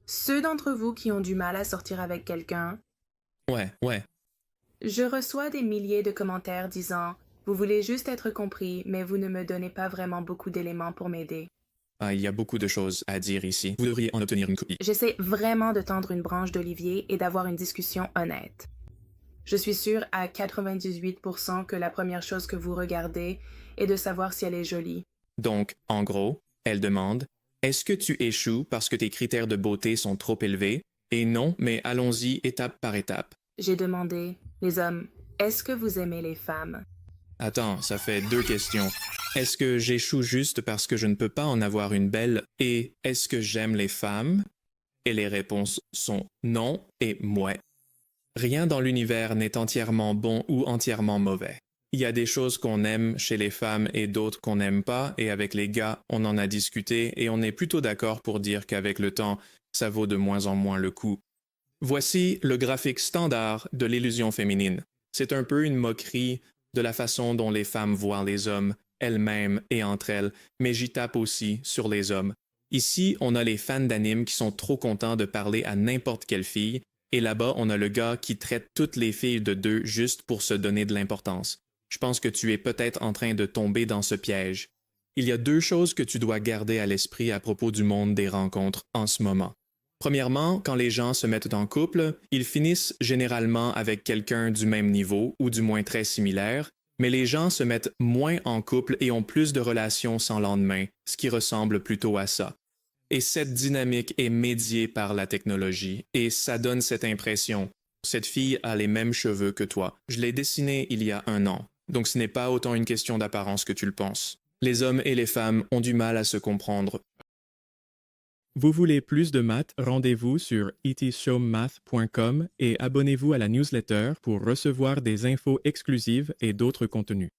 Ceux d'entre vous qui ont du mal à sortir avec quelqu'un, Ouais. je reçois des milliers de commentaires disant: Vous voulez juste être compris, mais vous ne me donnez pas vraiment beaucoup d'éléments pour m'aider. Ah, il y a beaucoup de choses à dire ici. Vous devriez en obtenir une copie. J'essaie vraiment de tendre une branche d'olivier et d'avoir une discussion honnête. Je suis sûre à 98% que la première chose que vous regardez est de savoir si elle est jolie. Donc, en gros, elle demande, est-ce que tu échoues parce que tes critères de beauté sont trop élevés? Et non, mais allons-y étape par étape. J'ai demandé: Les hommes, est-ce que vous aimez les femmes? Attends, ça fait deux questions. Est-ce que j'échoue juste parce que je ne peux pas en avoir une belle? Et est-ce que j'aime les femmes? Et les réponses sont non et mouais. Rien dans l'univers n'est entièrement bon ou entièrement mauvais. Il y a des choses qu'on aime chez les femmes et d'autres qu'on n'aime pas, et avec les gars, on en a discuté et on est plutôt d'accord pour dire qu'avec le temps, ça vaut de moins en moins le coup. Voici le graphique standard de l'illusion féminine. C'est un peu une moquerie de la façon dont les femmes voient les hommes, elles-mêmes et entre elles, mais j'y tape aussi sur les hommes. Ici, on a les fans d'anime qui sont trop contents de parler à n'importe quelle fille, et là-bas, on a le gars qui traite toutes les filles de deux juste pour se donner de l'importance. Je pense que tu es peut-être en train de tomber dans ce piège. Il y a deux choses que tu dois garder à l'esprit à propos du monde des rencontres en ce moment. Premièrement, quand les gens se mettent en couple, ils finissent généralement avec quelqu'un du même niveau, ou du moins très similaire, mais les gens se mettent moins en couple et ont plus de relations sans lendemain, ce qui ressemble plutôt à ça. Et cette dynamique est médiée par la technologie, et ça donne cette impression. Cette fille a les mêmes cheveux que toi. Je l'ai dessinée il y a 1 an, donc ce n'est pas autant une question d'apparence que tu le penses. Les hommes et les femmes ont du mal à se comprendre. Vous voulez plus de maths? Rendez-vous sur itshowmath.com et abonnez-vous à la newsletter pour recevoir des infos exclusives et d'autres contenus.